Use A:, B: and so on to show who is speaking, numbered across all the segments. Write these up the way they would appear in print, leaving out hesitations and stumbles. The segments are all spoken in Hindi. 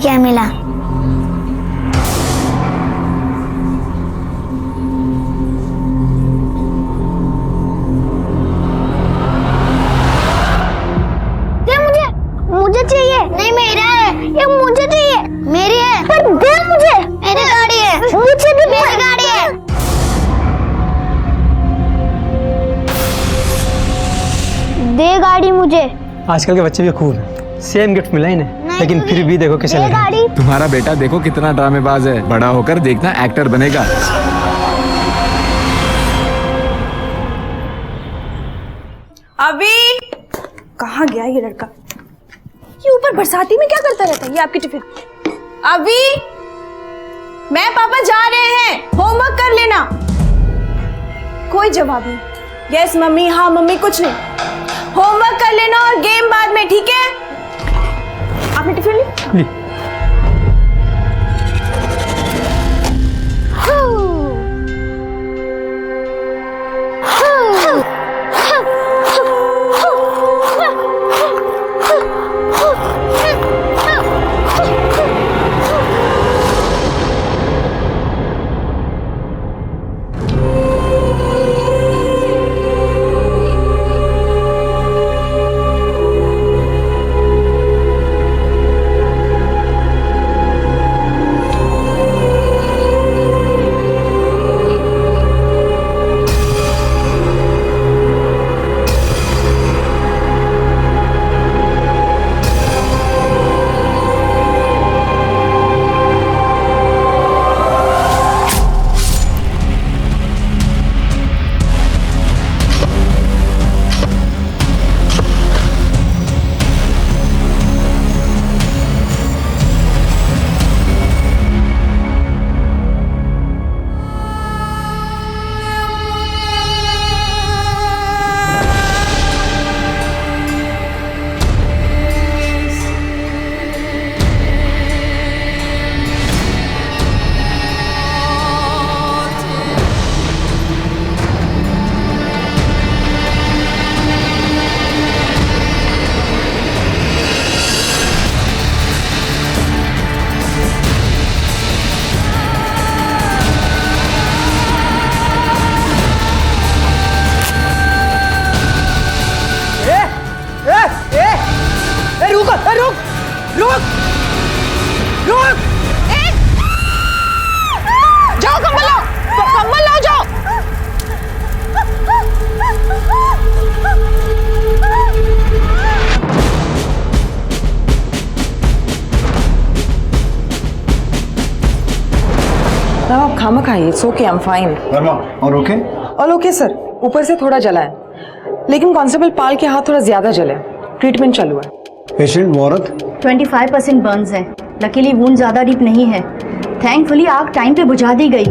A: क्या मिला? मुझे चाहिए। नहीं मेरा है। ये मुझे चाहिए। मेरी है। पर दे मुझे। मेरी गाड़ी है। मुझे भी मेरी गाड़ी है। दे गाड़ी मुझे।
B: आजकल के बच्चे भी खूब हैं। सेम गिफ्ट मिला इन्हें, लेकिन फिर भी देखो कैसे लगा।
A: गाड़ी।
C: तुम्हारा बेटा देखो कितना ड्रामेबाज है, बड़ा होकर देखना एक्टर बनेगा।
D: अभी कहाँ गया ये लड़का? ये ऊपर बरसाती में क्या करता रहता है? ये आपकी टिफिन। अभी मैं पापा जा रहे हैं, होमवर्क कर लेना। कोई जवाब नहीं। यस मम्मी, हाँ मम्मी, कुछ नहीं। होमवर्क कर लेना और गेम बाद में, ठीक है? आपने टिफिन ली? रुक! जाओ कंबल लाओ, कंबल लाओ, जाओ।
E: आप खामा खाइए, it's okay, I am fine.
F: Verma, और ओके?
E: ऑल ओके सर, ऊपर से थोड़ा जला है, लेकिन कांस्टेबल पाल के हाथ थोड़ा ज्यादा जले, ट्रीटमेंट चालू है।
F: पेशेंट वो औरत
G: 25% बर्न्स है। लकीली वुंड ज़्यादा डीप नहीं है। थैंकफुली आग टाइम पे बुझा दी गई।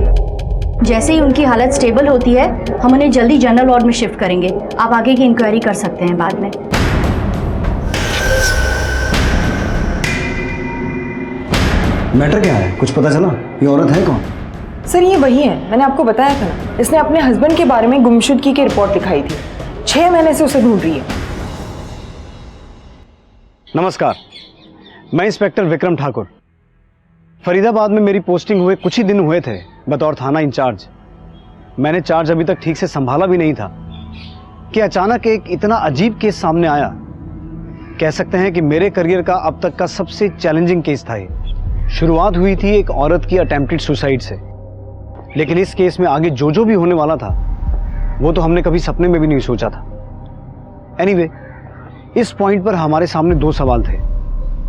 G: जैसे ही उनकी हालत स्टेबल होती है हम उन्हें जल्दी जनरल वार्ड में शिफ्ट करेंगे। आप आगे की इंक्वायरी कर सकते हैं बाद में।
F: मैटर क्या है, कुछ पता चला? ये औरत है कौन?
E: सर ये वही है, मैंने आपको बताया था ना, इसने अपने हस्बैंड के बारे में गुमशुदगी की रिपोर्ट लिखाई थी। 6 महीने से उसे ढूंढ रही है।
F: नमस्कार, मैं इंस्पेक्टर विक्रम ठाकुर। फरीदाबाद में मेरी पोस्टिंग हुए कुछ ही दिन हुए थे बतौर थाना इंचार्ज। मैंने चार्ज अभी तक ठीक से संभाला भी नहीं था कि अचानक एक इतना अजीब केस सामने आया। कह सकते हैं कि मेरे करियर का अब तक का सबसे चैलेंजिंग केस था ये। शुरुआत हुई थी एक औरत की अटेम्प्टेड सुसाइड से, लेकिन इस केस में आगे जो भी होने वाला था वो तो हमने कभी सपने में भी नहीं सोचा था। एनीवे, इस पॉइंट पर हमारे सामने 2 सवाल थे।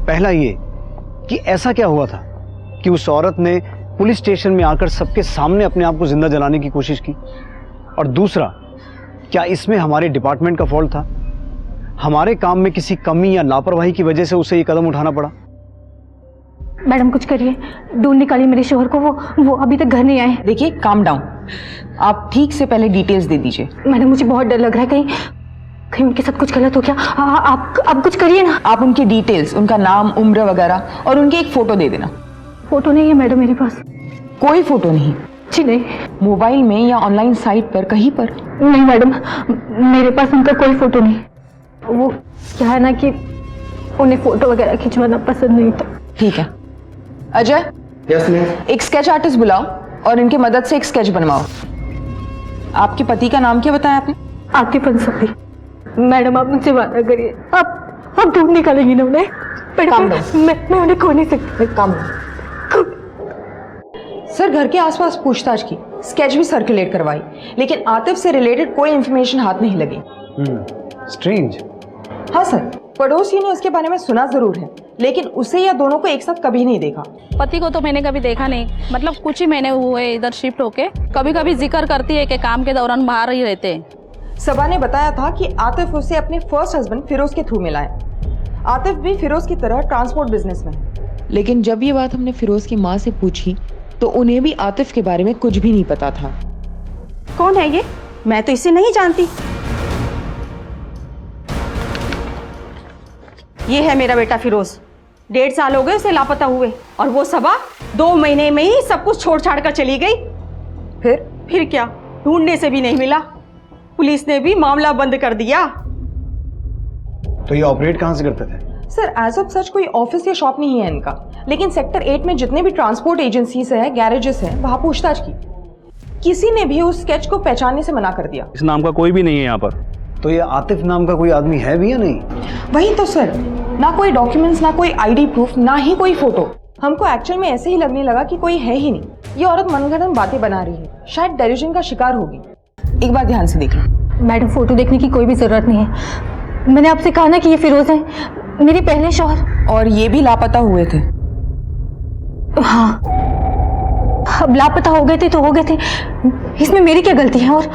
F: पहला ये कि ऐसा क्या हुआ था कि उस औरत ने पुलिस स्टेशन में आकर सबके सामने अपने आप को जिंदा जलाने की कोशिश की, और दूसरा, क्या इसमें हमारे डिपार्टमेंट का फॉल्ट था? हमारे काम में किसी कमी या लापरवाही की वजह से उसे ये कदम उठाना पड़ा?
G: मैडम कुछ करिए, ढूंढ निकालिए मेरे शोहर को। वो अभी तक घर नहीं आए।
E: देखिए, काम डाउन, आप ठीक से पहले डिटेल्स दे दीजिए।
G: मैडम मुझे बहुत डर लग रहा है, कहीं उनके साथ कुछ गलत हो गया। आप कुछ करिए ना।
E: आप उनकी डिटेल्स, उनका नाम, उम्र वगैरह और उनकी एक फोटो दे देना।
G: फोटो नहीं है मैडम मेरे पास।
E: कोई फोटो नहीं?
G: जी नहीं।
E: मोबाइल में या ऑनलाइन साइट पर कहीं पर?
G: नहीं मैडम, मेरे पास उनका कोई फोटो नहीं। वो क्या है ना कि उन्हें फोटो वगैरह खिंचवाना पसंद नहीं था।
E: ठीक है, अजय,
B: यस मैम।
E: एक स्केच आर्टिस्ट बुलाओ और इनकी मदद से एक स्केच बनवाओ। आपके पति का नाम क्या बताया आपने?
H: आतिफ अंसारी। मैडम आप मुझसे वादा करिए, आप ढूंढ निकालेंगी ना उन्हें?
E: काम
H: मैं उन्हें खो नहीं सकती।
E: काम सर, घर के आसपास पूछताछ की, स्केच भी सर्कुलेट करवाई, लेकिन आतिफ से रिलेटेड कोई इंफॉर्मेशन हाथ नहीं लगी।
F: स्ट्रेंज।
E: हाँ सर, पड़ोसी ने उसके बारे में सुना जरूर है, लेकिन उसे या दोनों को एक साथ कभी नहीं देखा।
I: पति को तो मैंने कभी देखा नहीं, मतलब कुछ ही महीने हुए इधर शिफ्ट होके। कभी कभी जिक्र करती है कि काम के दौरान बाहर ही रहते हैं।
E: सबा ने बताया था कि आतिफ उसे अपने फर्स्ट हस्बैंड फिरोज के थ्रू मिला है। आतिफ भी फिरोज की तरह ट्रांसपोर्ट बिजनेस में है।
J: लेकिन जब ये बात हमने फिरोज की माँ से पूछी तो उन्हें भी आतिफ के बारे में कुछ भी नहीं पता था।
D: कौन है ये? मैं तो इसे नहीं जानती। ये है मेरा बेटा फिरोज। 1.5 साल हो गए उसे लापता हुए, और वो सबा 2 महीने में ही सब कुछ छोड़ छाड़ कर चली गई। फिर क्या, ढूंढने से भी नहीं मिला। पुलिस ने भी मामला बंद कर दिया।
F: तो ये ऑपरेट कहाँ से करते थे?
E: सर, एज ऑफ सच कोई ऑफिस या शॉप नहीं है इनका, लेकिन सेक्टर 8 में जितने भी ट्रांसपोर्ट एजेंसीज है, गैरेजेस हैं, वहां पूछताछ की। किसी ने भी उस स्केच को पहचानने से मना कर दिया।
F: इस नाम का कोई भी नहीं है यहाँ पर। तो ये आतिफ नाम का कोई आदमी है भी या नहीं?
E: वही तो सर, ना कोई डॉक्यूमेंट्स, ना कोई आईडी प्रूफ, ना ही कोई फोटो। हमको एक्चुअल में ऐसे ही लगने लगा कि कोई है ही नहीं। ये औरत मनगढ़ंत बातें बना रही है, शायद डेल्यूजन का शिकार होगी। एक बार ध्यान से देख लो।
H: मैडम फोटो देखने की कोई भी जरूरत नहीं है। मैंने आपसे कहा ना कि ये फिरोज है, मेरे पहले शौहर।
E: और ये भी लापता हुए थे।
H: हाँ, अब लापता हो गए थे तो हो गए थे, इसमें मेरी क्या गलती है? और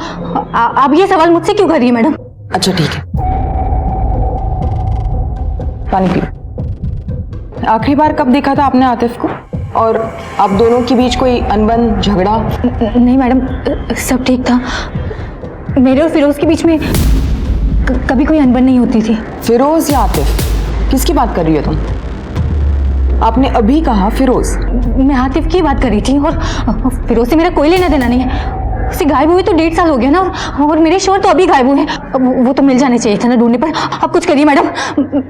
H: आप ये सवाल मुझसे क्यों कर रही है मैडम?
E: अच्छा ठीक है, पानी पियो। आखिरी बार कब देखा था आपने आतिफ को? और आप दोनों के बीच कोई अनबन, झगड़ा?
H: नहीं मैडम, सब ठीक था। मेरे और फिरोज के बीच में कभी कोई अनबन नहीं होती थी।
E: फिरोज या आतिफ, किसकी बात कर रही हो तुम? आपने अभी कहा फिरोज।
H: मैं आतिफ की बात कर रही थी, और फिरोज से मेरा कोई लेना देना नहीं है। उसे गायब हुए तो 1.5 साल हो गया ना, और मेरे शौहर तो अभी गायब हुए हैं। वो तो मिल जाने चाहिए था ना ढूंढने पर। आप कुछ करिए मैडम,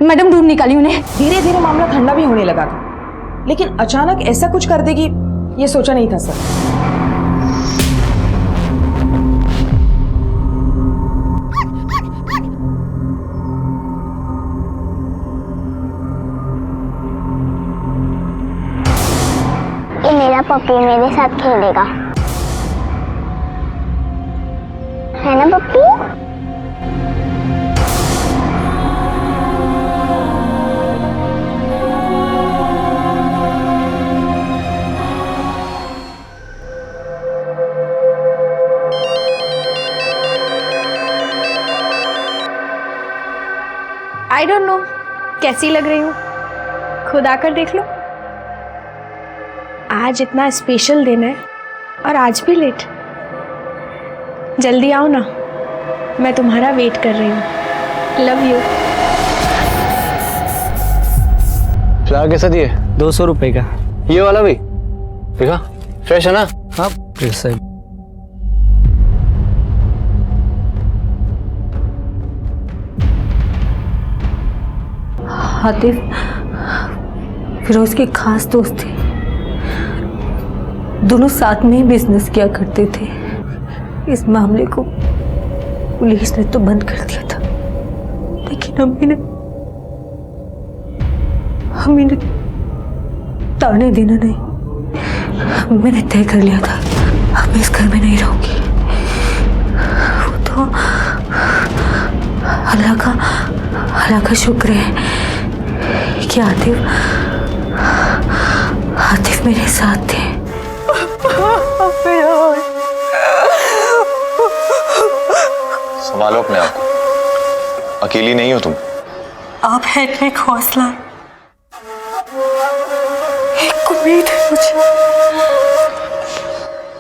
H: मैडम ढूंढ निकाली उन्हें।
E: धीरे धीरे मामला ठंडा भी होने लगा था, लेकिन अचानक ऐसा कुछ कर देगी ये सोचा नहीं था सर।
A: ये मेरा पप्पी मेरे साथ खेलेगा, है ना पप्पी?
D: आई डोंट नो कैसी लग रही हूँ, खुद आकर देख लो। आज इतना स्पेशल दिन है और आज भी लेट। जल्दी आओ ना, मैं तुम्हारा वेट कर रही हूँ। Love you.
B: फ्लावर कैसा दिए? 200 रुपए का। ये वाला भी देखा, फ्रेश है ना? हाँ फ्रेश है।
H: आतिफ फिरोज के खास दोस्त थे, दोनों साथ में ही बिजनेस किया करते थे। इस मामले को पुलिस ने तो बंद कर दिया था, लेकिन हमें ताने देना नहीं। मैंने तय कर लिया था अब मैं इस घर में नहीं रहूंगी। वो तो अल्लाह का शुक्र है कि आतिफ मेरे साथ थे।
K: संभालो अपने आप को, अकेली नहीं हो तुम।
H: आप हैं एक हौसला, एक उम्मीद है मुझे,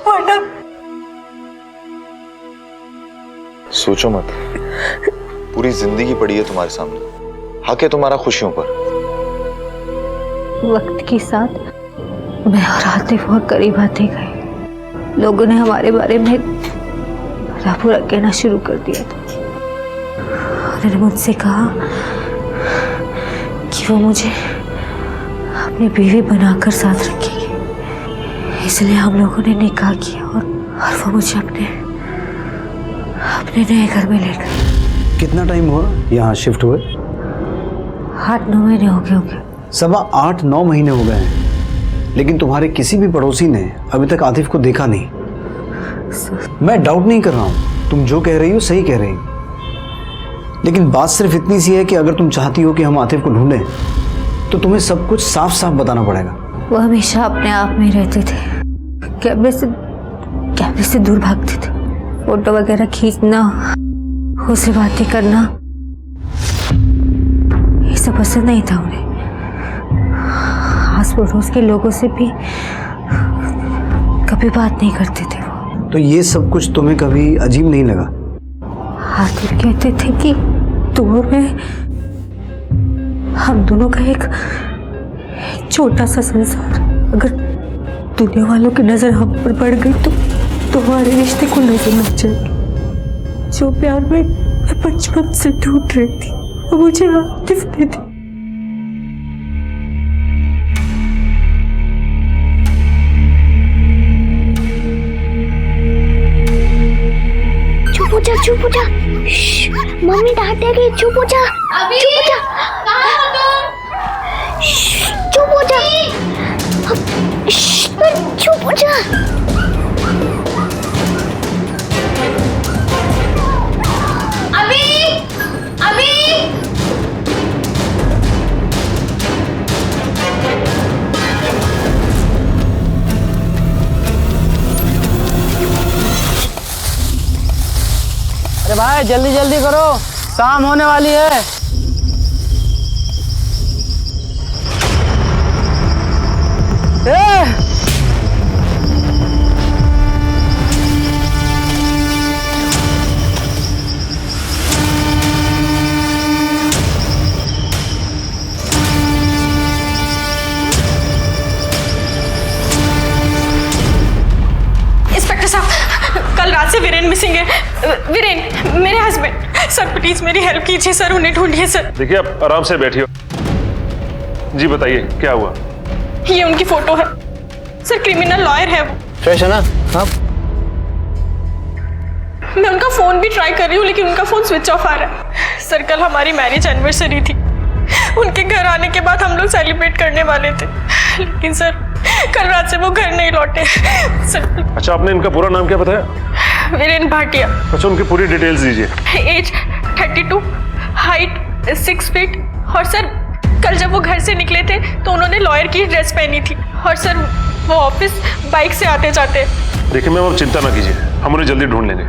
H: वरना
K: सोचो मत, पूरी जिंदगी पड़ी है तुम्हारे सामने, हक है तुम्हारा खुशियों पर।
H: वक्त के साथ मैं और आतिफ बहुत करीब आते गए। लोगों ने हमारे बारे में भला बुरा कहना शुरू कर दिया था। उन्होंने मुझसे कहा कि वो मुझे अपनी बीवी बनाकर साथ रखेगी, इसलिए हम लोगों ने निकाह किया और वो मुझे अपने नए घर में ले गए।
F: कितना टाइम हुआ यहाँ शिफ्ट हुए?
H: 8-9 महीने हो गए होंगे।
F: 8-9 महीने हो गए हैं, लेकिन तुम्हारे किसी भी पड़ोसी ने अभी तक आतिफ को देखा नहीं। मैं डाउट नहीं कर रहा हूँ, तुम जो कह रही हो सही कह रही हो, लेकिन बात सिर्फ इतनी सी है कि अगर तुम चाहती हो कि हम आतिफ को ढूंढें तो तुम्हें सब कुछ साफ साफ बताना पड़ेगा।
H: वो हमेशा अपने आप में रहते थे, कैमरे से दूर भागते थे। फोटो वगैरह खींचना, उससे बातें करना, ये सब पसंद नहीं था उन्हें। आस पड़ोस के लोगों से भी कभी बात नहीं करते थे वो।
F: तो ये सब कुछ तुम्हें कभी अजीब नहीं लगा?
H: आतिफ कहते थे कि तुम और मैं, हम दोनों का एक छोटा सा संसार, अगर दुनिया वालों की नजर हम पर पड़ गई तो हमारे रिश्ते को नजर लग जाएगी। जो प्यार में मैं बचपन से ढूंढ रही थी वो मुझे आतिफ दे दी।
A: चुप हो जा। मम्मी डांटेगी, चुप हो जा। चुप हो जा। चुप हो जा। अभी
B: अरे भाई जल्दी जल्दी करो, शाम होने वाली है।
D: इंस्पेक्टर साहब, कल रात से वीरेन मिसिंग है। वीरेन मेरे हस्बैंड। सर प्लीज मेरी हेल्प कीजिए सर, उन्हें ढूंढिए सर।
L: देखिए आप आराम से बैठिए। जी बताइए क्या हुआ?
D: ये उनकी फोटो है सर, क्रिमिनल लॉयर है वो।
B: फ्रेश है ना? हाँ।
D: मैं उनका फोन भी ट्राई कर रही हूँ लेकिन उनका फोन स्विच ऑफ आ रहा है। सर कल हमारी मैरिज एनिवर्सरी थी, उनके घर आने के बाद हम लोग सेलिब्रेट करने वाले थे, लेकिन सर कल रात से वो घर नहीं लौटे सर।
L: अच्छा आपने इनका पूरा नाम क्या बताया?
D: वीरेन भाटिया।
L: अच्छा उनकी पूरी डिटेल्स दीजिए।
D: एज 32, हाइट 6 फीट, और सर कल जब वो घर से निकले थे तो उन्होंने लॉयर की ड्रेस पहनी थी, और सर वो ऑफिस बाइक से आते जाते।
L: देखिए मैम आप चिंता ना कीजिए, हम उन्हें जल्दी ढूंढ लेंगे।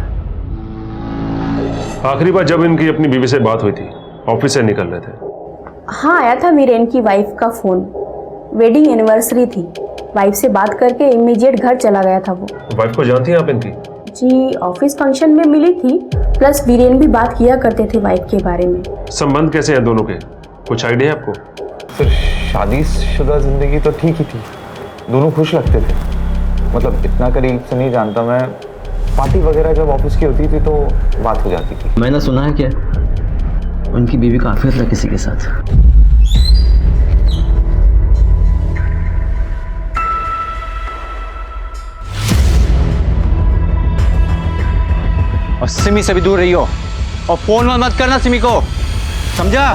L: आखिरी बार जब इनकी अपनी बीवी से बात हुई थी, ऑफिस से निकल रहे थे।
M: हाँ आया था वीरेन की वाइफ का फोन, वेडिंग एनिवर्सरी थी, वाइफ से बात करके इमीडिएट घर चला गया था वो।
L: वाइफ को जानती हैं आप इनकी?
M: जी ऑफिस फंक्शन में मिली थी, प्लस वीरेन भी बात किया करते थे वाइफ के बारे में।
L: संबंध कैसे हैं दोनों के, कुछ आइडिया है आपको?
K: सर शादीशुदा जिंदगी तो ठीक ही थी, दोनों खुश लगते थे, मतलब इतना करीब से नहीं जानता मैं, पार्टी वगैरह जब ऑफिस की होती थी तो बात हो जाती थी।
B: मैंने सुना है कि उनकी बीवी का अफेयर था किसी के साथ।
F: और सिमी से भी दूर रही हो, और फोन मत करना सिमी को, समझा?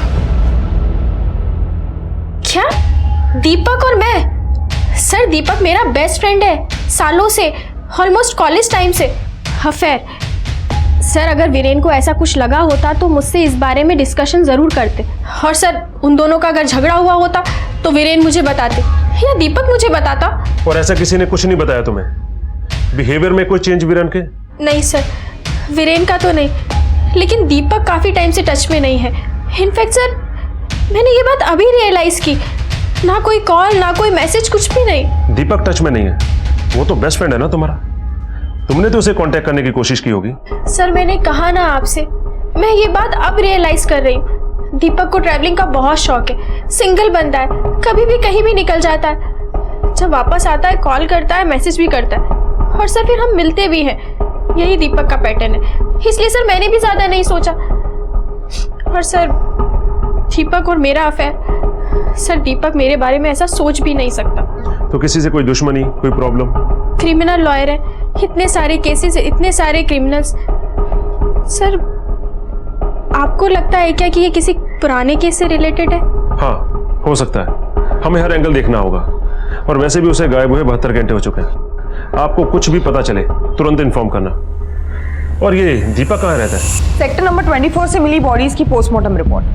D: क्या दीपक और मैं? सर दीपक मेरा बेस्ट फ्रेंड है सालों से, ऑलमोस्ट कॉलेज टाइम से। अफेयर? सर अगर वीरेन को ऐसा कुछ लगा होता तो मुझसे इस बारे में डिस्कशन जरूर करते, और सर उन दोनों का अगर झगड़ा हुआ होता तो वीरेन मुझे बताते या दीपक मुझे बताता। और
L: ऐसा किसी ने कुछ नहीं बताया तुम्हें? बिहेवियर में कोई चेंज वीरेन के?
D: नहीं सर, वीरेन का तो नहीं, लेकिन दीपक काफी टाइम से टच में नहीं है। इनफैक्ट सर मैंने ये बात अभी रियलाइज की, ना कोई कॉल ना कोई मैसेज, कुछ भी नहीं।
L: दीपक टच में नहीं है? वो तो बेस्ट फ्रेंड है ना तुम्हारा, तुमने तो उसे कांटेक्ट करने की कोशिश की होगी।
D: सर मैंने कहा ना आपसे, मैं ये बात अब रियलाइज कर रही हूँ। दीपक को ट्रैवलिंग का बहुत शौक है, सिंगल बंदा है, कभी भी कहीं भी निकल जाता है, जब वापस आता है कॉल करता है, मैसेज भी करता है, और सर फिर हम मिलते भी हैं। यही दीपक का पैटर्न है, इसलिए सर मैंने भी ज्यादा नहीं सोचा। और सर दीपक और मेरा अफेयर
M: सर दीपक मेरे बारे में ऐसा सोच भी नहीं सकता।
L: तो किसी से कोई दुश्मनी, कोई प्रॉब्लम?
M: क्रिमिनल लॉयर है, इतने सारे केसेस, इतने सारे क्रिमिनल्स। सर आपको लगता है क्या कि ये किसी पुराने केस से रिलेटेड है?
L: हाँ, हो सकता है। हमें हर एंगल देखना होगा। और वैसे भी उसे गायब हुए 72 घंटे हो चुके हैं। आपको कुछ भी पता चले तुरंत इन्फॉर्म करना। और ये दीपक कहाँ रहता है?
E: सेक्टर नंबर 24 से मिली बॉडीज की पोस्टमार्टम रिपोर्ट।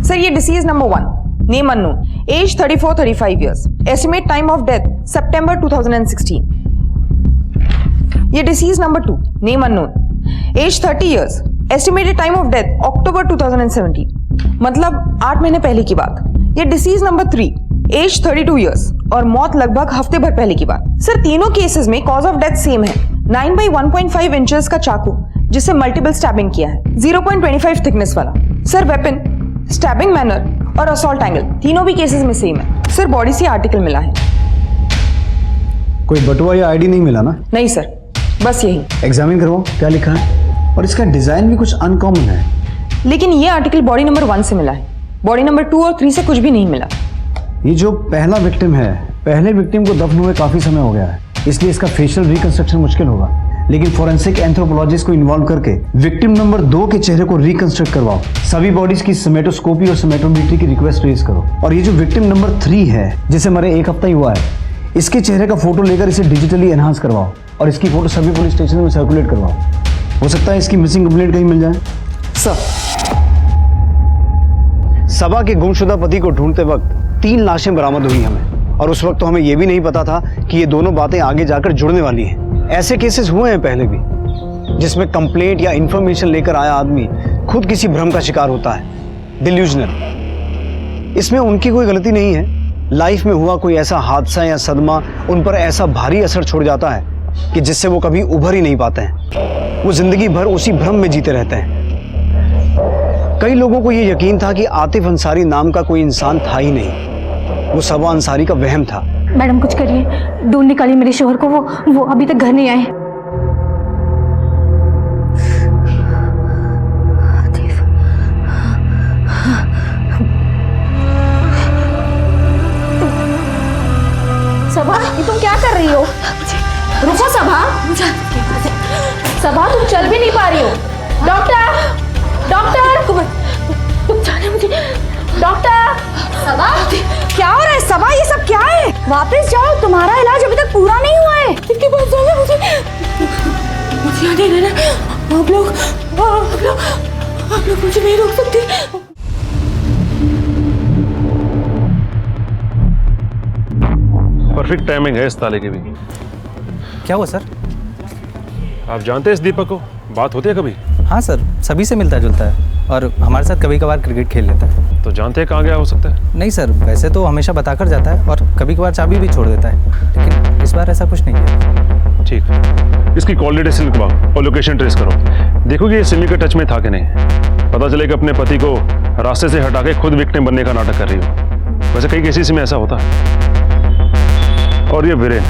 E: सर ये deceased number 1, name unknown, age 34-35 years, estimate time of death September 2016। ये deceased number 2, name unknown, age 30 years, estimated time of death October 2017, मतलब 8 महीने पहले की बात। ये डिसीज नंबर 3, एज 32 इयर्स और मौत लगभग हफ्ते भर पहले की बात। सर तीनों केसेस में कॉज ऑफ डेथ सेम है, 9 by 1.5 इंचेस का चाकू जिससे मल्टीपल स्टैबिंग किया है, 0.25 थिकनेस वाला। सर वेपन, स्टैबिंग मैनर और असॉल्ट एंगल तीनों भी केसेस में सेम है। सर बॉडी से आर्टिकल मिला है।
F: कोई बटुआ या आईडी नहीं मिला ना?
E: नहीं सर, बस यही।
F: एग्जामिन करवाओ क्या लिखा है। और इसका डिजाइन भी कुछ अनकॉमन है।
E: लेकिन ये आर्टिकल बॉडी नंबर 1 से मिला है, बॉडी नंबर 2 और 3 से कुछ भी नहीं मिला।
F: ये जो पहला विक्टिम है, पहले विक्टिम को दफन हुए काफी समय हो गया है, इसलिए इसका फेशियल रिकंस्ट्रक्शन मुश्किल होगा। लेकिन फोरेंसिक एंथ्रोपोलॉजिस्ट को इन्वॉल्व करके विक्टिम नंबर 2 के चेहरे को रिकंस्ट्रक्ट करवाओ। सभी बॉडीज की समेटोस्कोपी और समेटोमेट्री की रिक्वेस्ट रेज करो। और ये जो विक्टिम नंबर 3 है, जिसे मरे 1 हफ्ता ही हुआ है, इसके चेहरे का फोटो लेकर इसे डिजिटली एनहांस करवाओ और इसकी फोटो सभी पुलिस स्टेशन में सर्कुलेट करवाओ। हो सकता है इसकी मिसिंग कंप्लेंट कहीं मिल जाए।
E: सर
F: सबा के गुमशुदा पति को ढूंढते वक्त 3 लाशें बरामद हुई हमें, और उस वक्त तो हमें यह भी नहीं पता था कि ये दोनों बातें आगे जाकर जुड़ने वाली हैं। ऐसे केसेस हुए हैं पहले भी, जिसमें कंप्लेंट या इंफॉर्मेशन लेकर आया आदमी खुद किसी भ्रम का शिकार होता है, डिल्यूजनल। इसमें उनकी कोई गलती नहीं है। लाइफ में हुआ कोई ऐसा हादसा या सदमा उन पर ऐसा भारी असर छोड़ जाता है कि जिससे वो कभी उभर ही नहीं पाते हैं। वो जिंदगी भर उसी भ्रम में जीते रहते हैं। कई लोगों को ये यकीन था कि आतिफ अंसारी नाम का कोई इंसान था ही नहीं, वो सबा अंसारी का वहम था।
H: मैडम कुछ करिए, ढूंढ निकालिए मेरे शोहर को, वो अभी तक घर नहीं आए।
M: सबा ये तुम क्या कर रही हो? रुको सबा, सबा तुम चल भी नहीं पा रही हो। डॉक्टर, डॉक्टर, डॉक्टर, सबा
E: क्या हो रहा है? सबा ये सब क्या है?
M: वापस जाओ, तुम्हारा इलाज अभी तक पूरा नहीं हुआ है।
E: इनके पास जाओ, मुझे यहाँ नहीं रहना। आप लोग मुझे नहीं रोक सकते।
L: परफेक्ट टाइमिंग है इस ताले की भी।
B: क्या हुआ सर?
L: आप जानते हैं इस दीपक को? बात होती है कभी?
B: हाँ सर, सभी से मिलता जुलता है और हमारे साथ कभी कभार क्रिकेट खेल लेता है।
L: तो जानते हैं कहाँ गया हो सकता है?
B: नहीं सर, वैसे तो हमेशा बताकर जाता है और कभी कभार चाबी भी छोड़ देता है, लेकिन इस बार ऐसा कुछ नहीं है।
L: ठीक, इसकी कॉल डिटेल्स लिखवाओ और लोकेशन ट्रेस करो। देखो कि ये सिमी के टच में था कि नहीं। पता चले कि अपने पति को रास्ते से हटा के खुद विक्टिम बनने का नाटक कर रही हो। वैसे कई केसेस में ऐसा होता है। और ये वीरेन,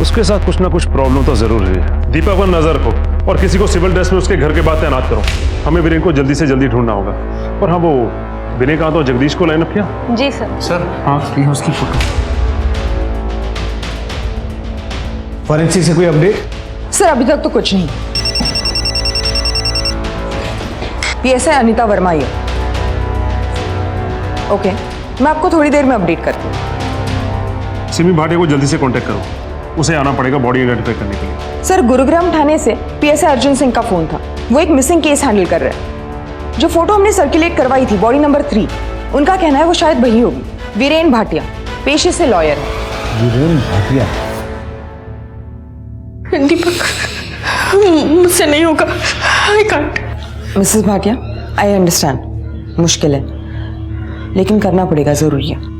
L: उसके साथ कुछ ना कुछ प्रॉब्लम तो जरूर है। दीपक पर नजर रखो और किसी को सिविल ड्रेस में उसके घर के बाद तैनात करो। हमें वीरेन को जल्दी से जल्दी ढूंढना होगा। और हाँ, वो वीरेन कहा तो जगदीश को लाइन अप किया?
M: जी सर।
F: सर हाँ, उसकी फोटो। फॉरेंसिक से कोई अपडेट?
E: सर अभी तक तो कुछ नहीं। पीएसआई अनीता वर्मा ये। ओके, मैं आपको थोड़ी देर में अपडेट करती हूँ।
L: सिमी भाटिया को जल्दी से कांटेक्ट करो, उसे आना पड़ेगा बॉडी आइडेंटिफाई करने के लिए।
E: सर गुरुग्राम थाने से पीएसआई अर्जुन सिंह का फोन था, वो एक मिसिंग केस हैंडल कर रहे हैं। जो फोटो हमने सर्कुलेट करवाई थी बॉडी नंबर 3, उनका कहना है वो शायद वही होगी। वीरेन भाटिया पेशे से लॉयर है।
F: वीरेन भाटिया?
M: दीपक मुझसे नहीं होगा, I can't.
E: Mrs Bhatia, I understand, मुश्किल है लेकिन करना पड़ेगा, जरूरी है।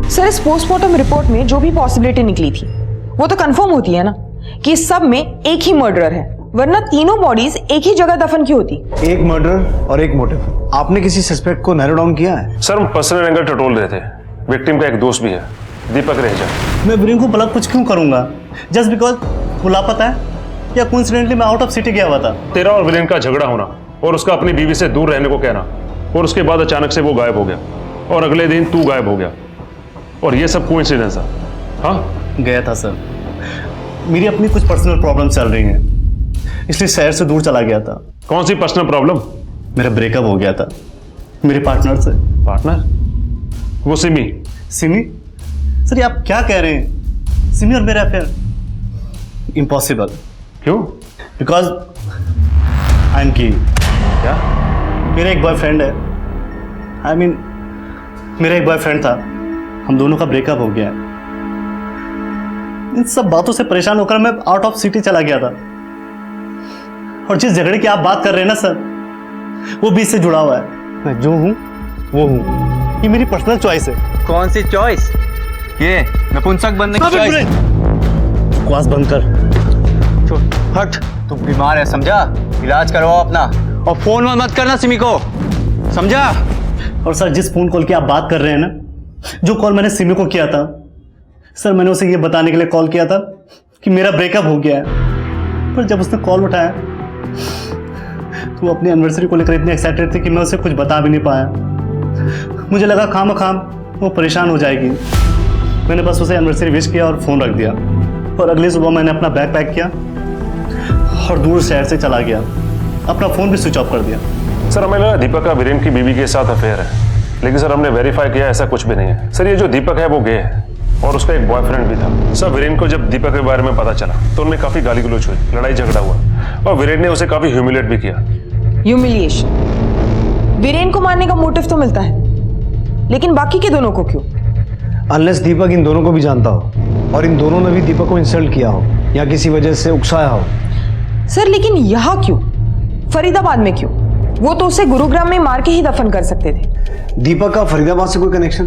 E: सर इस पोस्टमार्टम रिपोर्ट में जो भी पॉसिबिलिटी निकली थी वो तो कंफर्म होती है ना कि इस सब में एक ही मर्डरर है, वरना तीनों बॉडीज एक ही जगह दफन क्यों होती?
F: एक मर्डर और एक मोटिव। आपने किसी सस्पेक्ट को नैरो डाउन किया है?
L: सर हम पर्सनल एंगल टटोल रहे थे। विक्टिम का एक दोस्त भी है, दीपक रह जा।
F: मैं वीरेन को भला कुछ क्यों करूंगा? जस्ट बिकॉज वो लापता है या कोइंसिडेंटली मैं आउट ऑफ सिटी गया हुआ था?
L: तेरा और वीरेन का झगड़ा होना और उसका अपनी बीवी से दूर रहने को कहना और उसके बाद अचानक से वो गायब हो गया और अगले दिन तू गायब हो गया और ये सब कोइंसिडेंस है? हाँ
F: गया था सर, मेरी अपनी कुछ पर्सनल प्रॉब्लम चल रही हैं, इसलिए शहर से दूर चला गया था।
L: कौन सी पर्सनल प्रॉब्लम?
F: मेरा ब्रेकअप हो गया था मेरे पार्टनर से।
L: पार्टनर? वो सिमी?
F: सिमी? सर ये आप क्या कह रहे हैं? सिमी और मेरा अफेयर? इम्पॉसिबल।
L: क्यों?
F: बिकॉज आई एम की।
L: क्या?
F: मेरा एक बॉयफ्रेंड है, आई मीन मेरा एक बॉयफ्रेंड था, हम दोनों का ब्रेकअप हो गया है। इन सब बातों से परेशान होकर मैं आउट ऑफ सिटी चला गया था और जिस झगड़े की आप बात कर रहे हैं ना सर, वो भी इससे जुड़ा हुआ है। मैं जो हूं वो हूं, ये मेरी पर्सनल चॉइस है।
B: कौन सी चॉइस? ये नपुंसक बनने की चॉइस?
F: बकवास बंद कर।
B: हट, तू बीमार है समझा? इलाज करवाओ अपना और फोन मत करना सिमी को, समझा?
F: और सर जिस फोन कॉल की आप बात कर रहे हैं ना, जो कॉल मैंने सिमी को किया था सर, मैंने उसे ये बताने के लिए कॉल किया था कि मेरा ब्रेकअप हो गया है। पर जब उसने कॉल उठाया तो वो अपनी एनिवर्सरी को लेकर इतनी एक्साइटेड थी कि मैं उसे कुछ बता भी नहीं पाया। मुझे लगा खाम वो परेशान हो जाएगी। मैंने बस उसे एनिवर्सरी विश किया और फ़ोन रख दिया और अगली सुबह मैंने अपना बैग पैक किया और दूर शहर से चला गया, अपना फ़ोन भी स्विच ऑफ कर दिया।
L: सर हमें लगा दीपक का वीरेन की बीवी के साथ अफेयर है, लेकिन सर हमने वेरीफाई किया ऐसा कुछ भी नहीं है। सर ये जो दीपक है वो गे है और उसका एक बॉयफ्रेंड भी था। सर वीरेन को जब दीपक के बारे में पता चला तो उनमें काफी गाली गलौज हुई, लड़ाई झगड़ा हुआ और वीरेन ने उसे काफी ह्यूमिलेट भी किया।
E: ह्यूमिलिएशन? वीरेन को मारने का मोटिव तो मिलता है, लेकिन बाकी के दोनों को क्यों?
F: अनलेस दीपक इन दोनों को भी जानता हो और इन दोनों ने भी दीपक को इंसल्ट किया हो या किसी वजह से उकसाया हो।
E: सर लेकिन यहाँ क्यों? फरीदाबाद में क्यों? वो तो उसे गुरुग्राम में मार के ही दफन कर सकते थे।
F: दीपक का फरीदाबाद से कोई कनेक्शन?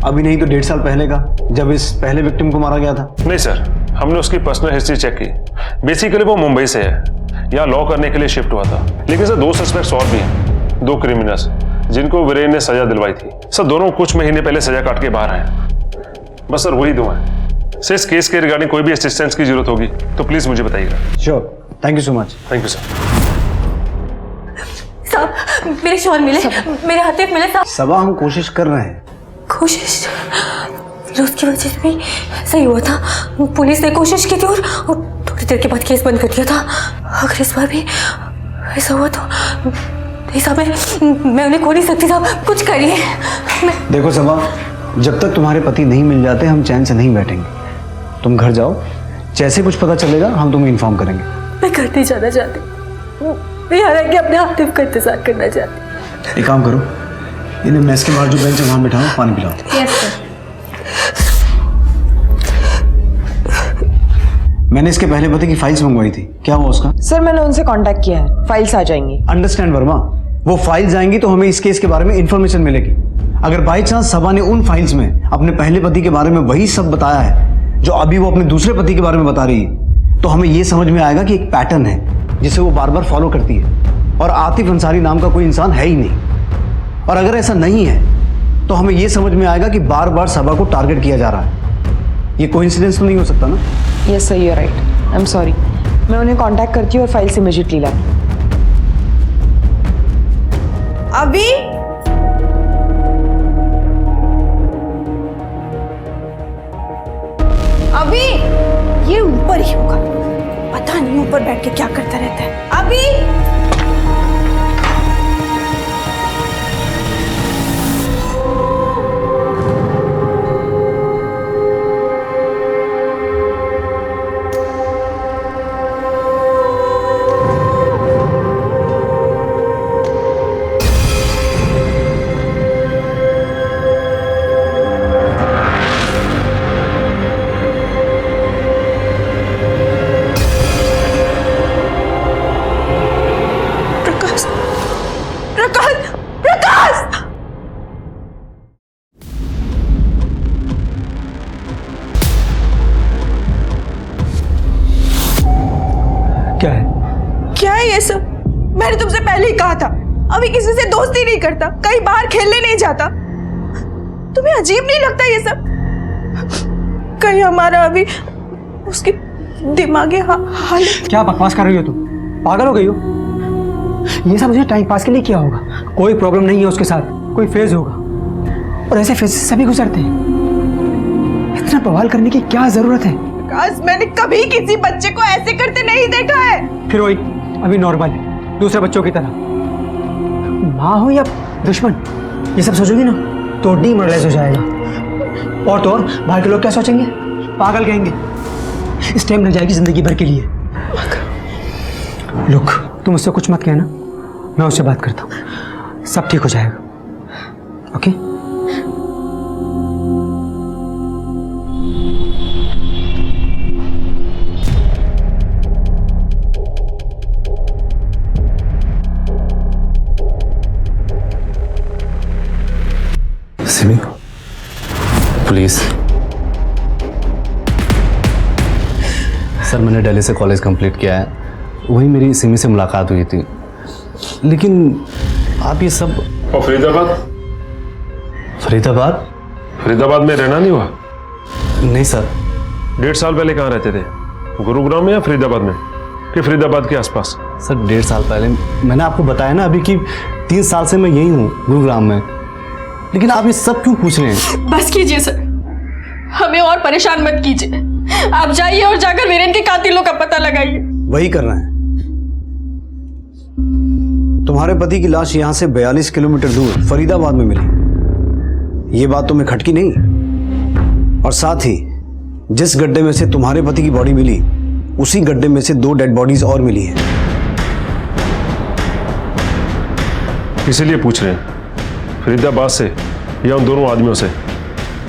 F: अभी नहीं तो 1.5 साल पहले का, जब इस पहले विक्टिम को मारा गया था।
L: नहीं सर, हमने उसकी पर्सनल हिस्ट्री चेक की। बेसिकली वो मुंबई से है, यहाँ लॉ करने के लिए शिफ्ट हुआ था। लेकिन सर 2 सस्पेक्ट्स और भी हैं, 2 क्रिमिनल्स जिनको वीरेन ने सजा दिलवाई थी। सर दोनों कुछ महीने पहले सजा काट के बाहर आए। बस सर वही 2 हैं। सर इस केस के रिगार्डिंग कोई भी असिस्टेंस की जरूरत होगी तो प्लीज मुझे बताइएगा।
F: Sure, thank you so much.
L: Thank you sir.
H: साहब मेरे शॉल मिले, मेरे हाथ मिले साहब।
F: सबा हम कोशिश कर रहे हैं।
H: कोशिश? फिर उसकी वजह से भी सही हुआ था, पुलिस ने कोशिश की थी और थोड़ी देर के बाद केस बंद कर दिया था। अगर इस बार भी ऐसा हुआ तो साहब मैं उन्हें खो नहीं सकती साहब, कुछ करिए।
F: देखो सबा, जब तक तुम्हारे पति नहीं मिल जाते हम चैन से नहीं बैठेंगे। तुम घर जाओ, जैसे कुछ पता चलेगा हम तुम्हें इन्फॉर्म करेंगे।
H: मैं घर नहीं जाना चाहती, मैं यहाँ रह के अपने आतिफ का इंतजार करना चाहती।
F: एक काम करो, इन्हें मेस के बाहर जो बेंच है वहां बिठाओ, पानी पिलाओ।
H: Yes sir.
F: मैंने इसके पहले पति की फाइल्स मंगवाई थी, क्या हुआ उसका?
E: सर मैंने उनसे कांटेक्ट किया है, फाइल्स आ जाएंगी।
F: अंडरस्टैंड वर्मा, वो फाइल्स आएंगी तो हमें इस केस के बारे में इंफॉर्मेशन मिलेगी। अगर बाई चांस सबा ने उन फाइल्स में अपने पहले पति के बारे में वही सब बताया है जो अभी वो अपने दूसरे पति के बारे में बता रही है, तो हमें ये समझ में आएगा कि एक पैटर्न है जिसे वो बार बार फॉलो करती है और आतिफ अंसारी नाम का कोई इंसान है ही नहीं। और अगर ऐसा नहीं है तो हमें ये समझ में आएगा कि बार बार सबा को टारगेट किया जा रहा है। ये कोइंसिडेंस तो नहीं हो सकता ना?
E: Yes sir, you are right, I am sorry. मैं उन्हें कांटेक्ट करती हूँ और फाइल्स इमीडिएटली लाती हूँ।
D: अभी अभी ये ऊपर ही होगा, पता नहीं ऊपर बैठ के क्या करता रहता है। अभी क्या है ये सब? मैंने तुमसे पहले ही कहा था, अभी किसी से दोस्ती नहीं करता, कहीं बाहर खेलने नहीं जाता। तुम्हें अजीब नहीं लगता ये सब? कहीं हमारा अभी उसकी दिमागी हालत।
N: क्या बकवास कर रही हो तुम? पागल हो गई हो? ये सब मुझे टाइम पास के लिए किया होगा। कोई प्रॉब्लम नहीं है उसके साथ, कोई फेज होगा, और ऐसे फेज सभी गुजरते हैं। इतना बवाल करने की क्या जरूरत है?
D: विकास, मैंने कभी किसी बच्चे को ऐसे करते नहीं देखा है।
N: फिर वही अभी नॉर्मल है, दूसरे बच्चों की तरह। माँ हो या दुश्मन, ये सब सोचोगी ना तो डीमोरलाइज हो जाएगा। और तो और बाहर के लोग क्या सोचेंगे? पागल कहेंगे। इस टाइम रह जाएगी जिंदगी भर के लिए। लुक, तुम उससे कुछ मत कहना, मैं उससे बात करता हूँ, सब ठीक हो जाएगा। ओके?
B: सिमी, प्लीज। सर, मैंने दिल्ली से कॉलेज कंप्लीट किया है, वही मेरी सिमी से मुलाकात हुई थी, लेकिन आप ये सब।
L: और फरीदाबाद?
B: फरीदाबाद?
L: फरीदाबाद में रहना नहीं हुआ?
B: नहीं सर।
L: 1.5 साल पहले कहाँ रहते थे? गुरुग्राम में या फरीदाबाद में, कि फरीदाबाद के आसपास?
B: सर 1.5 साल पहले मैंने आपको बताया ना अभी कि 3 साल से मैं यही हूँ गुरुग्राम में, लेकिन आप ये सब क्यों पूछ रहे हैं?
M: बस कीजिए सर, हमें और परेशान मत कीजिए। आप जाइए और जाकर वीरेन के कातिलों का पता लगाइए।
F: वही करना है। तुम्हारे पति की लाश यहां से 42 किलोमीटर दूर फरीदाबाद में मिली, ये बात तुम्हें खटकी नहीं? और साथ ही जिस गड्ढे में से तुम्हारे पति की बॉडी मिली, उसी गड्ढे में से 2 डेड बॉडीज और मिली हैं।
L: इसीलिए पूछ रहे हैं फरीदाबाद से या उन दोनों आदमियों से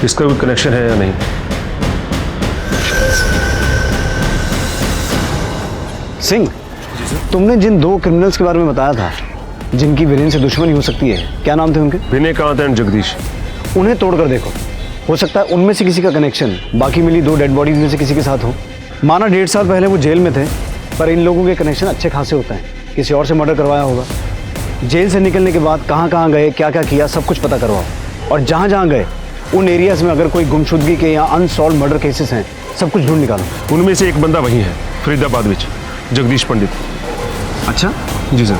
L: इसका कोई कनेक्शन है या नहीं?
F: सिंह, तुमने जिन 2 क्रिमिनल्स के बारे में बताया था जिनकी वीरेन से दुश्मनी हो सकती है, क्या नाम थे उनके?
L: विनय कांत एंड जगदीश।
F: उन्हें तोड़कर देखो, हो सकता है उनमें से किसी का कनेक्शन बाकी मिली 2 डेड बॉडीज में से किसी के साथ हो। माना 1.5 साल पहले वो जेल में थे, पर इन लोगों के कनेक्शन अच्छे खासे होते हैं, किसी और से मर्डर करवाया होगा। जेल से निकलने के बाद कहाँ कहाँ गए, क्या क्या किया, सब कुछ पता करवाओ। और जहाँ जहाँ गए उन एरियाज में अगर कोई गुमशुदगी के या अनसॉल्व मर्डर केसेस हैं, सब कुछ ढूंढ निकालो।
L: उनमें से एक बंदा वही है फरीदाबाद में, जगदीश पंडित।
F: अच्छा
L: जी सर।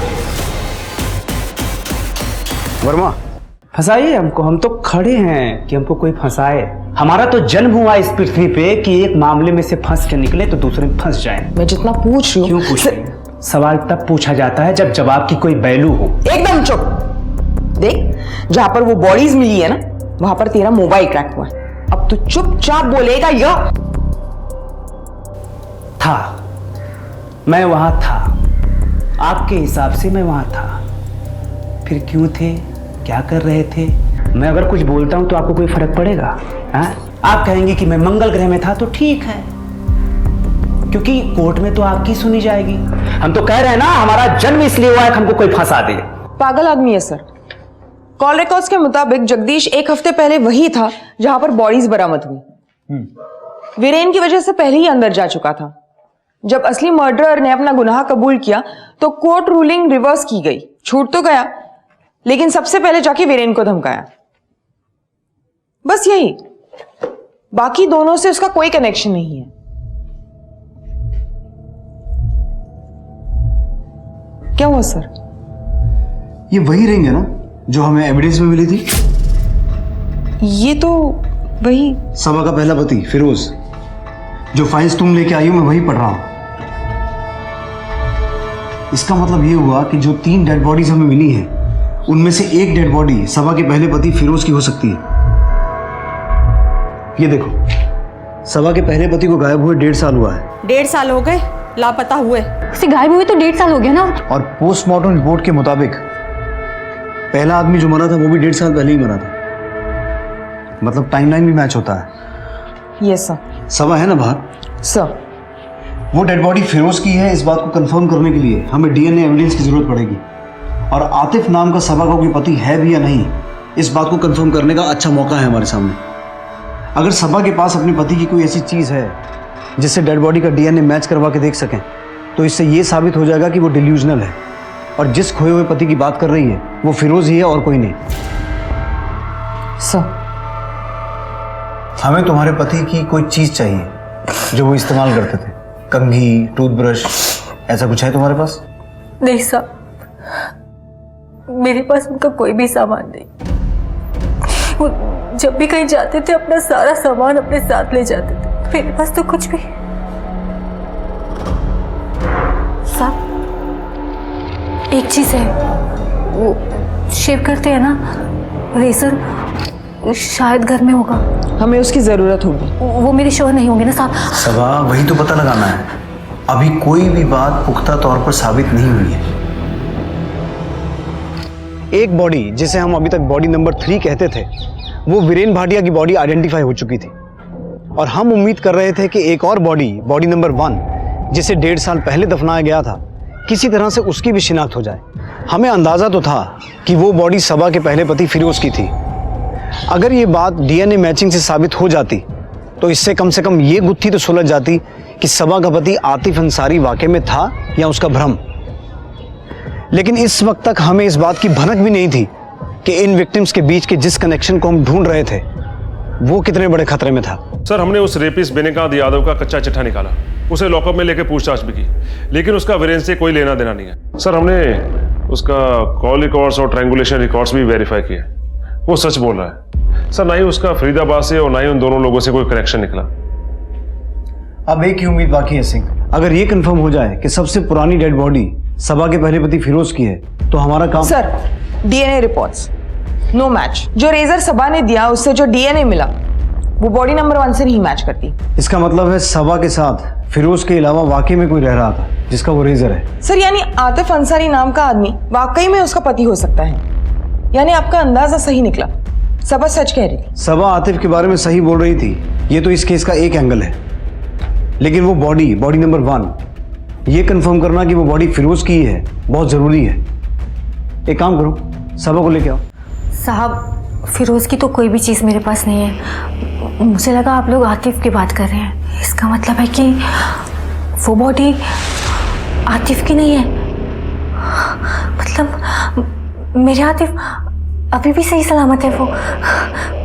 F: वर्मा,
N: फंसाइए हमको, हम तो खड़े हैं कि हमको कोई फंसाए। हमारा तो जन्म हुआ इस पृथ्वी पे कि एक मामले में से फंस के निकले तो दूसरे में फंस जाए।
E: मैं जितना पूछ रही हूँ।
N: क्यों पूछ रही? सवाल तब पूछा जाता है जब जवाब की कोई वैल्यू हो।
E: एकदम चुप। देख, जहां पर वो बॉडीज मिली है ना, वहां पर तेरा मोबाइल क्रैक हुआ है। अब तो चुपचाप बोलेगा या?
N: था, मैं वहां था, आपके हिसाब से मैं वहां था। फिर क्यों थे, क्या कर रहे थे? मैं अगर कुछ बोलता हूं तो आपको कोई फर्क पड़ेगा? आप कहेंगे कि मैं मंगल ग्रह में था तो ठीक है, क्योंकि कोर्ट में तो आपकी सुनी जाएगी। हम तो कह रहे हैं ना, हमारा जन्म इसलिए हुआ है कि हमको कोई फंसा दे।
E: पागल आदमी है सर। कॉल रिकॉर्ड्स के मुताबिक जगदीश 1 हफ्ते पहले वही था जहां पर बॉडीज बरामद हुई। वीरेन की वजह से पहले ही अंदर जा चुका था। जब असली मर्डरर ने अपना गुनाह कबूल किया तो कोर्ट रूलिंग रिवर्स की गई। छूट तो गया, लेकिन सबसे पहले जाके वीरेन को धमकाया। बस यही, बाकी दोनों से उसका कोई कनेक्शन नहीं है। क्या हुआ सर?
F: ये वही रिंग है ना जो हमें एविडेंस में मिली थी?
E: ये तो वही
F: सबा का पहला पति फिरोज, जो फाइल्स तुम लेके आई हो मैं वही पढ़ रहा हूं। इसका मतलब ये हुआ कि जो 3 डेड बॉडीज हमें मिली हैं, उनमें से एक डेड बॉडी सबा के पहले पति फिरोज की हो सकती है। ये देखो, सबा के पहले पति को गायब हुए 1.5 साल हुआ है।
D: 1.5 साल हो गए लापता हुए?
H: उसे गायब हुए तो 1.5 साल हो गया ना।
F: और पोस्टमार्टम रिपोर्ट के मुताबिक पहला आदमी जो मरा था वो भी 1.5 साल पहले ही मरा था। मतलब टाइमलाइन भी मैच होता है।
E: Yes sir.
F: सबा है ना बाहर?
E: सर,
F: वो डेड बॉडी फिरोज की है, इस बात को कंफर्म करने के लिए हमें डीएनए एविडेंस की जरूरत पड़ेगी। और आतिफ नाम का सबा का कोई पति है भी या नहीं, इस बात को कंफर्म करने का अच्छा मौका है हमारे सामने। अगर सबा के पास अपने पति की कोई ऐसी चीज है जिससे डेड बॉडी का डीएनए मैच करवा के देख सकें, तो इससे ये साबित हो जाएगा कि वो डिल्यूजनल है और जिस खोए हुए पति की बात कर रही है वो फिरोज ही है और कोई नहीं।
E: सर,
F: हमें तुम्हारे पति की कोई चीज चाहिए जो वो इस्तेमाल करते थे, कंघी, टूथब्रश, ऐसा कुछ है तुम्हारे पास?
H: नहीं साहब, मेरे पास उनका कोई भी सामान नहीं। वो जब भी कहीं जाते थे अपना सारा सामान अपने साथ ले जाते थे, मेरे पास तो कुछ भी। साहब एक चीज है, वो शेव करते हैं ना, रेजर शायद घर में होगा।
E: हमें उसकी जरूरत होगी।
H: वो मेरे शोहर नहीं होंगे ना साहब?
F: सबा वही तो पता लगाना है। अभी कोई भी बात पुख्ता तौर पर साबित नहीं हुई है। एक बॉडी जिसे हम अभी तक बॉडी नंबर 3 कहते थे, वो वीरेन भाटिया की बॉडी आइडेंटिफाई हो चुकी थी और हम उम्मीद कर रहे थे कि एक और बॉडी नंबर 1, जिसे 1.5 साल पहले दफनाया गया था, किसी तरह से उसकी भी शिनाख्त हो जाए। हमें अंदाजा तो था कि वो बॉडी सबा के पहले पति फिरोज की थी। अगर ये बात डीएनए मैचिंग से साबित हो जाती तो इससे कम से कम ये गुत्थी तो सुलझ जाती कि सबा का पति आतिफ अंसारी वाकई में था या उसका भ्रम। लेकिन इस वक्त तक हमें इस बात की भनक भी नहीं थी कि इन विक्टिम्स के बीच के जिस कनेक्शन को हम ढूंढ रहे थे वो कितने बड़े खतरे में था।
L: सर, हमने उस रेपिस्ट बेनेकाद यादव का कच्चा चिट्ठा निकाला, उसे लॉकअप में लेकर पूछताछ भी की, लेकिन उसका वीरेन से कोई लेना देना नहीं है। सर, हमने उसका कॉल रिकॉर्ड्स और ट्रायंगुलेशन रिकॉर्ड्स भी वेरीफाई किए, वो सच बोल रहा है। सर, ना ही उसका फरीदाबाद से और ना ही उन दोनों लोगों से कोई कनेक्शन निकला।
F: अब एक ही उम्मीद बाकी है सिंह, अगर ये कंफर्म हो जाए कि सबसे पुरानी डेड बॉडी सबा के पहले पति फिरोज की है तो हमारा काम।
E: Sir, DNA reports no match. जो रेजर सबा ने दिया उससे जो डीएनए मिला वो बॉडी नंबर 1 से नहीं मैच करती।
F: इसका मतलब है सबा के साथ फिरोज के अलावा वाकई में कोई रह रहा था जिसका वो रेजर है।
E: सर, यानी आतिफ अंसारी नाम का आदमी वाकई में उसका पति हो सकता है। यानी आपका अंदाजा सही निकला, सबा सच कह रही थी।
F: सबा आतिफ के बारे में सही बोल रही थी, ये तो इस केस का एक एंगल है। लेकिन वो बॉडी नंबर 1, ये कंफर्म करना कि वो बॉडी फिरोज की ही है बहुत जरूरी है। एक काम करो, सबा को लेके आओ।
H: साहब, फिरोज की तो कोई भी चीज़ मेरे पास नहीं है। मुझे लगा आप लोग आतिफ की बात कर रहे हैं। इसका मतलब है कि वो बॉडी आतिफ की नहीं है। मतलब मेरे आतिफ अभी भी सही सलामत है,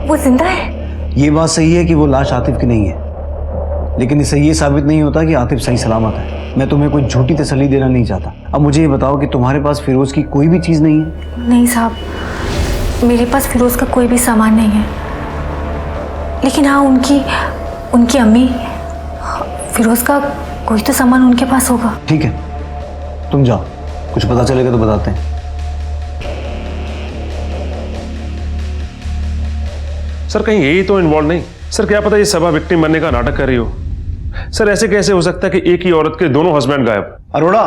H: वो जिंदा है।
F: ये बात सही है कि वो लाश आतिफ की नहीं है, लेकिन इससे ये साबित नहीं होता कि आतिफ सही सलामत है। मैं तुम्हें कोई झूठी तसल्ली देना नहीं चाहता। अब मुझे ये बताओ कि तुम्हारे पास फिरोज की कोई भी चीज़ नहीं है?
H: नहीं साहब, मेरे पास फिरोज का कोई भी सामान नहीं है। लेकिन हाँ, उनकी अम्मी, फिरोज का कोई तो सामान उनके पास होगा।
F: ठीक है, तुम जाओ, कुछ पता चलेगा तो बताते हैं।
L: सर, कहीं यही तो इन्वॉल्व नहीं? सर, क्या पता ये सबा विक्टिम बनने का नाटक कर रही हो। सर, ऐसे कैसे हो सकता है कि एक ही औरत के दोनों हस्बैंड गायब?
F: अरोड़ा,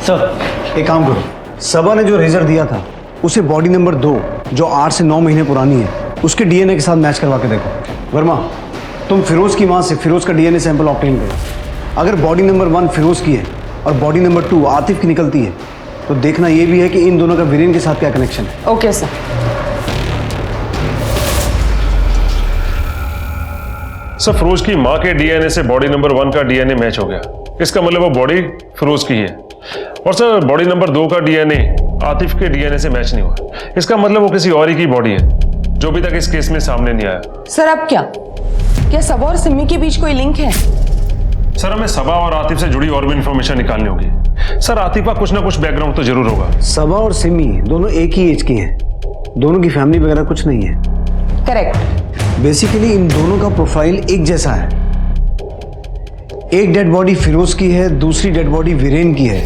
F: सर एक काम करो, सबा ने जो रेजर दिया था उसे बॉडी नंबर 2, जो 8 से 9 महीने पुरानी है, उसके डीएनए के साथ मैच करवा के देखो। वर्मा, तुम फिरोज की मां से फिरोज का डीएनए सैंपल ऑब्टेन करो। अगर बॉडी नंबर 1 फिरोज की है और बॉडी नंबर 2 आतिफ की निकलती है तो देखना यह भी है कि इन दोनों का वीरेन के साथ क्या कनेक्शन है।
E: Okay sir.
L: सर, फिरोज की मां के डीएनए से बॉडी नंबर 1 का डीएनए मैच हो गया। इसका मतलब वो बॉडी फिरोज की है। और सर, बॉडी नंबर 2 का डीएनए आतिफ के डीएनए से मैच नहीं हुआ। इसका मतलब वो किसी और ही की बॉडी है, जो अभी तक इस केस में सामने नहीं आया।
E: सर, अब क्या सबा और सिमी के बीच कोई लिंक है?
L: सर, हमें सबा और आतिफ से जुड़ी और भी इंफॉर्मेशन निकालनी होगी। सर, आतिफ का कुछ ना कुछ बैकग्राउंड तो जरूर होगा।
F: सबा और सिमी दोनों एक ही एज की हैं, दोनों की फैमिली वगैरह कुछ नहीं है।
E: करेक्ट।
F: बेसिकली इन दोनों का प्रोफाइल एक जैसा है। एक डेड बॉडी फिरोज की है, दूसरी डेड बॉडी वीरेन की है।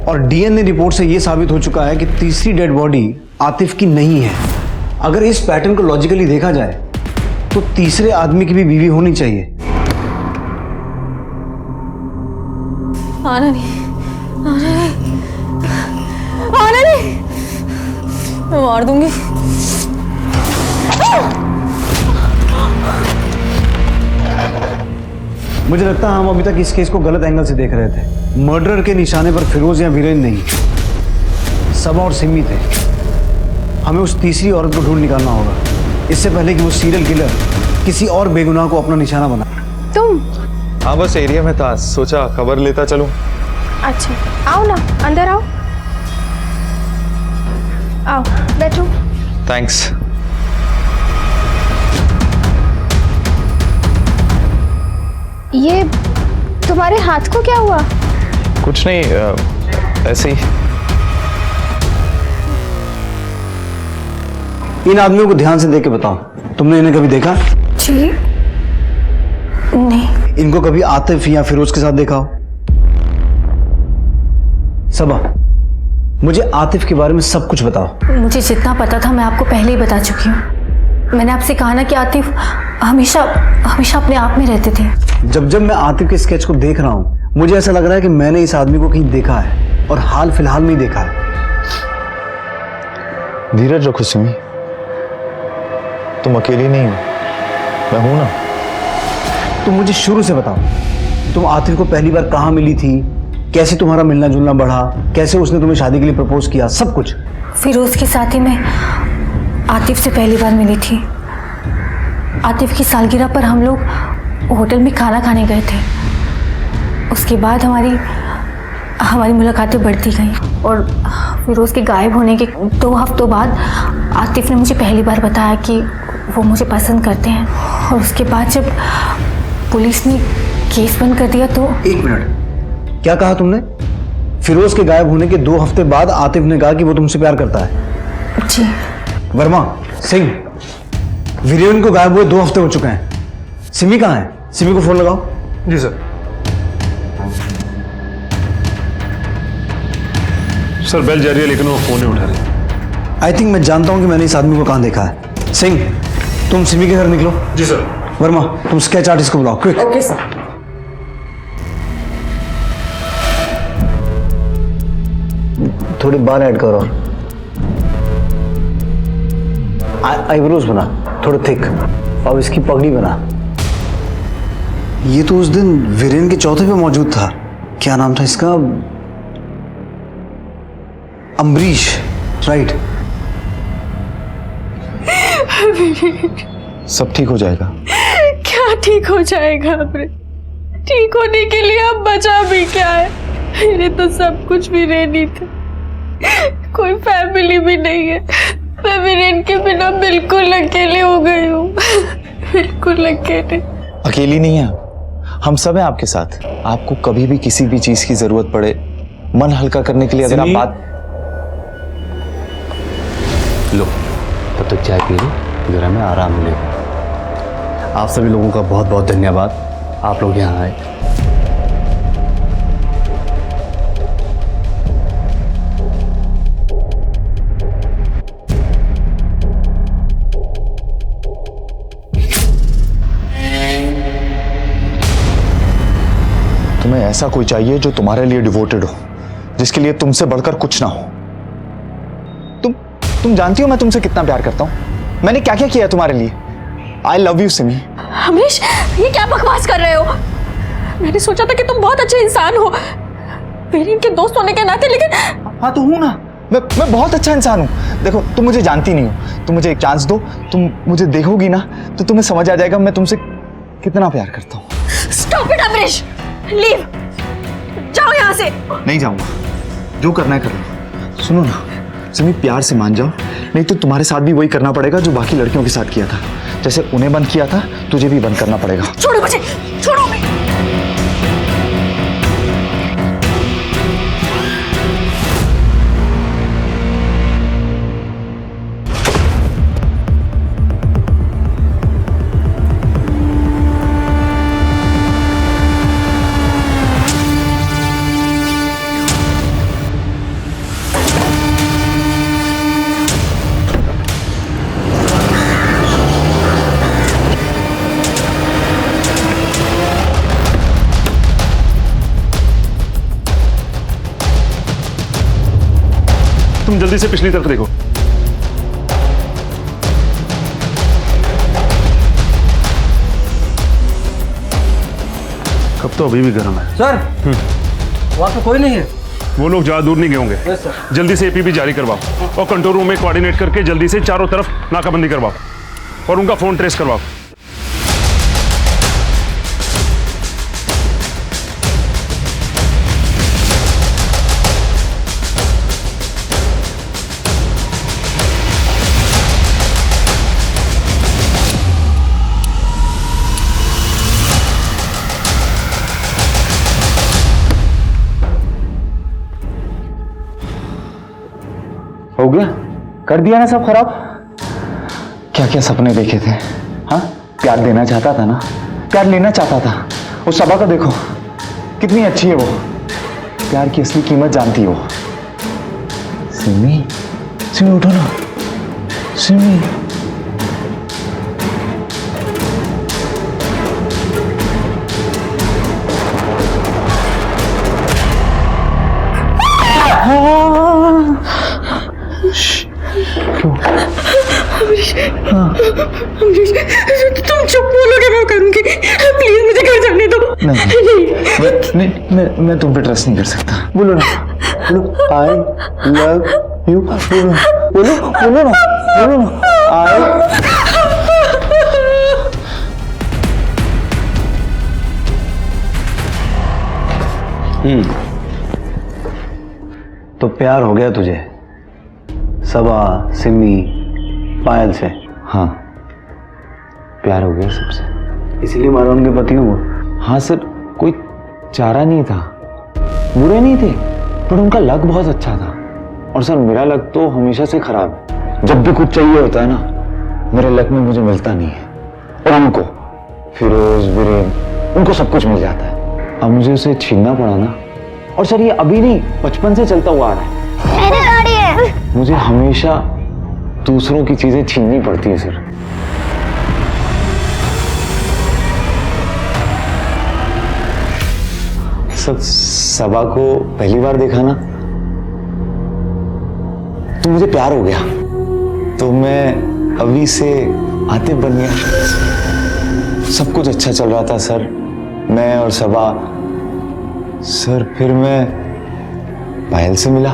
F: और डीएनए रिपोर्ट से यह साबित हो चुका है कि तीसरी डेड बॉडी आतिफ की नहीं है। अगर इस पैटर्न को लॉजिकली देखा जाए तो तीसरे आदमी की भी बीवी होनी चाहिए।
H: आना नहीं, मैं मार दूंगी।
F: मुझे लगता है हम अभी तक इस केस को गलत एंगल से देख रहे थे। मर्डर के निशाने पर फिरोज या वीरेन नहीं, सबा और सिमी थे। हमें उस तीसरी औरत को ढूंढ निकालना होगा, इससे पहले कि वो सीरियल किलर किसी और बेगुनाह को अपना निशाना बना।
M: तुम?
K: हाँ, बस एरिया में था, सोचा खबर लेता चलूं।
M: अच्छा, आओ ना, अंदर आओ, बैठो।
K: थैंक्स।
M: ये तुम्हारे हाथ को क्या हुआ?
K: कुछ नहीं, ऐसे ही।
F: इन आदमियों को ध्यान से देख के बताओ, तुमने इन्हें कभी देखा?
H: जी नहीं।
F: इनको कभी आतिफ या फिरोज के साथ देखा हो? सबा, मुझे आतिफ के बारे में सब कुछ बताओ।
H: मुझे जितना पता था मैं आपको पहले ही बता चुकी हूँ। मैंने आपसे कहा ना कि आतिफ हमेशा हमेशा अपने आप में रहते थे।
F: जब जब मैं आतिफ के स्केच को देख रहा हूं, मुझे ऐसा लग रहा है कि मैंने इस आदमी को कहीं देखा है और हाल फिलहाल में ही देखा है।
K: धीरज रखो सिमी, तुम अकेली नहीं हो, मैं हूं ना।
F: तुम मुझे शुरू से बताओ, तुम आतिफ को पहली बार कहाँ मिली थी, कैसे तुम्हारा मिलना जुलना बढ़ा, कैसे उसने तुम्हें शादी के लिए प्रपोज किया, सब कुछ।
H: फिरोज के साथ ही मैं आतिफ से पहली बार मिली थी। आतिफ की सालगिरह पर हम लोग होटल में खाना खाने गए थे। उसके बाद हमारी मुलाकातें बढ़ती गई और फिरोज के गायब होने के 2 हफ्तों बाद आतिफ ने मुझे पहली बार बताया कि वो मुझे पसंद करते हैं। और उसके बाद जब पुलिस ने केस बंद कर दिया तो।
F: 1 मिनट, क्या कहा तुमने? फिरोज के गायब होने के 2 हफ्ते बाद आतिफ ने कहा कि वो तुमसे प्यार करता है?
H: जी।
F: वर्मा, सिंह, वीरेन को गायब हुए 2 हफ्ते हो चुके हैं। सिमी कहाँ है? सिमी को फोन लगाओ।
L: जी सर। सर बेल जा रही है लेकिन वो फोन नहीं उठा रही।
F: आई थिंक मैं जानता हूं कि मैंने इस आदमी को कहां देखा है। सिंह, तुम सिमी के घर निकलो।
L: जी सर।
F: वर्मा, तुम स्केच आर्टिस्ट को बुलाओ, क्विक।
E: Okay sir.
F: थोड़ी बाल ऐड करो, आईब्रोज बना थोड़े थिक, और इसकी पगड़ी बना। ये तो उस दिन वीरेन के चौथे पे मौजूद था। क्या नाम था इसका? अम्बरीश, राइट?
K: सब ठीक हो जाएगा।
M: क्या ठीक हो जाएगा? अपने ठीक होने के लिए अब बचा भी क्या है? मेरे तो सब कुछ भी नहीं थे, कोई फैमिली भी नहीं है। मैं वीरेन के बिना बिल्कुल अकेले हो गई हूँ, बिल्कुल अकेले।
K: अकेली नहीं है, हम सब हैं आपके साथ। आपको कभी भी किसी भी चीज की जरूरत पड़े, मन हल्का करने के लिए अगर आप बात।
B: लो, तब तक चाय पी लो, जरा में आराम मिलेगा। आप सभी लोगों का बहुत बहुत धन्यवाद, आप लोग यहाँ आए।
K: तुम्हें ऐसा कोई चाहिए जो तुम्हारे लिए डिवोटेड हो, जिसके लिए तुमसे बढ़कर कुछ ना हो। तुम जानती हो मैं तुमसे कितना प्यार करता हूं। मैंने क्या क्या किया तुम्हारे लिए। I love you Simi.
M: हमेश, ये क्या बकवास कर रहे हो? मैंने सोचा था कि तुम बहुत अच्छे इंसान हो, वीरेन के दोस्त होने के नाते, लेकिन।
K: हाँ तो हूं ना, मैं बहुत अच्छा इंसान हूं। देखो, तुम मुझे जानती नहीं हो, तुम मुझे एक चांस दो, तुम मुझे देखोगी ना तो तुम्हें समझ आ जाएगा मैं तुमसे कितना प्यार करता हूं।
M: स्टॉप इट अमरीश, लीव, जाओ यहाँ से।
K: नहीं जाऊंगा, जो करना है कर लो। सुनो ना सिमी, प्यार से मान जाओ, नहीं तो तुम्हारे साथ भी वही करना पड़ेगा जो बाकी लड़कियों के साथ किया था। जैसे उन्हें बंद किया था, तुझे भी बंद करना पड़ेगा।
M: छोड़ो मुझे, छोड़ो मैं।
L: तुम जल्दी से पिछली तरफ देखो। कब तो अभी भी गर्म है।
N: सर, वहाँ पे कोई नहीं है।
L: वो लोग ज्यादा दूर नहीं गए होंगे। जल्दी से एपीबी जारी करवाओ और कंट्रोल रूम में कोऑर्डिनेट करके जल्दी से चारों तरफ नाकाबंदी करवाओ और उनका फोन ट्रेस करवाओ।
K: हो गया? कर दिया ना सब खराब? क्या क्या सपने देखे थे? हाँ, प्यार देना चाहता था ना, प्यार लेना चाहता था। उस सबा को देखो, कितनी अच्छी है वो, प्यार की असली कीमत जानती है वो। सिमी, सिमी उठो ना, सिमी।
M: तुम चुप बोलोगे मैं करूंगी, प्लीज मुझे घर जाने दो।
K: नहीं, मैं तुम पे ट्रस्ट नहीं कर सकता। बोलो ना, बोलो आई लव यू, बोलो ना आई।
F: तो प्यार हो गया तुझे सबा, सिमी, पायल से?
K: हाँ, प्यार हो गया सबसे,
F: इसलिए मारा उनके पति को?
K: हाँ सर, कोई चारा नहीं था, बुरे नहीं थे, पर उनका लक बहुत अच्छा था। और सर मेरा लक तो हमेशा से खराब है। जब भी कुछ चाहिए होता है ना, मेरे लक में मुझे मिलता नहीं है। और उनको, फिरोज, वीरेन, उनको सब कुछ मिल जाता है। अब मुझे उसे छीनना पड़ा ना। और सर ये अभी नहीं, बचपन से चलता हुआ आ रहा है।
A: मेरी गाड़ी है।
K: मुझे हमेशा दूसरों की चीजें छीननी पड़ती है सर। सबा को पहली बार देखा ना, तो मुझे प्यार हो गया। तो मैं अभी से आतिफ बन गया। सब कुछ अच्छा चल रहा था सर, मैं और सबा। सर फिर मैं पायल से मिला,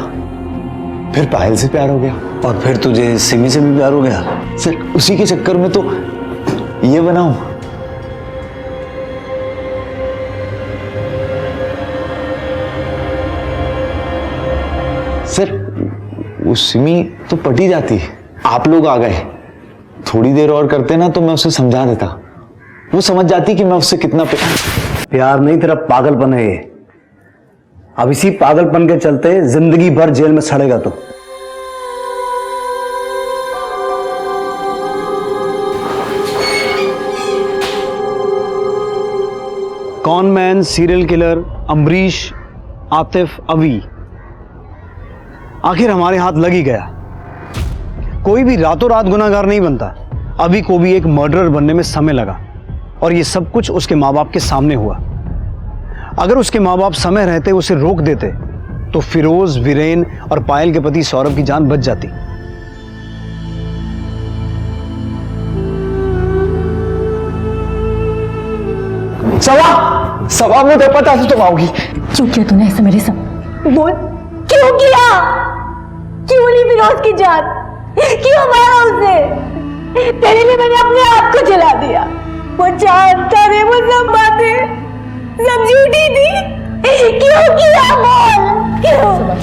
K: फिर पायल से प्यार हो गया।
F: और फिर तुझे सिमी से भी प्यार हो गया?
K: सर उसी के चक्कर में तो ये बनाऊं। सर वो सिमी तो पटी जाती, आप लोग आ गए, थोड़ी देर और करते ना तो मैं उसे समझा देता, वो समझ जाती कि मैं उससे कितना
F: प्यार नहीं, तेरा पागलपन है ये। अब इसी पागलपन के चलते जिंदगी भर जेल में सड़ेगा तो। Cone man, serial killer, Ambarish, Atif, अवी, आखिर हमारे हाथ लग ही गया। कोई भी रातों रात गुनाहगार नहीं बनता। अभी को भी एक मर्डरर बनने में समय लगा, और ये सब कुछ उसके माँ बाप के सामने हुआ। अगर उसके माँ बाप समय रहते उसे रोक देते तो फिरोज, वीरेन और पायल के पति सौरभ की जान बच जाती।
K: सवा मुझे पता था तुम आओगी।
H: क्यों किया तूने ऐसा मेरे साथ?
M: बोल, क्यों किया? क्यों ली फिरोज की जान? क्यों मारा उसे? तेरे लिए मैंने अपने आप को जला दिया। वो जानता रे, वो सब बातें सब झूठी थी। क्यों किया? बोल, क्यों?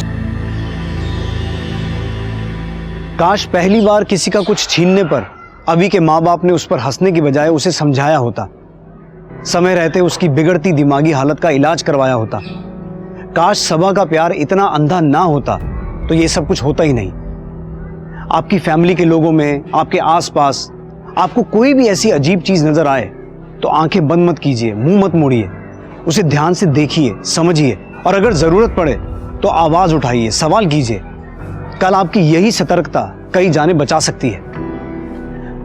F: काश पहली बार किसी का कुछ छीनने पर अभी के माँ बाप ने उस पर हंसने की बजाय उसे समझाया होता, समय रहते उसकी बिगड़ती दिमागी हालत का इलाज करवाया होता। काश सबा का प्यार इतना अंधा ना होता तो ये सब कुछ होता ही नहीं। आपकी फैमिली के लोगों में, आपके आसपास आपको कोई भी ऐसी अजीब चीज नजर आए तो आंखें बंद मत कीजिए, मुंह मत मोड़िए, उसे ध्यान से देखिए, समझिए, और अगर जरूरत पड़े तो आवाज उठाइए, सवाल कीजिए। कल आपकी यही सतर्कता कई जाने बचा सकती है।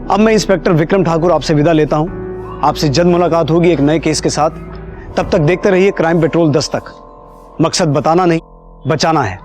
F: अब मैं इंस्पेक्टर विक्रम ठाकुर आपसे विदा लेता हूं। आपसे जल्द मुलाकात होगी एक नए केस के साथ। तब तक देखते रहिए क्राइम पेट्रोल 10 तक। मकसद बताना नहीं, बचाना है।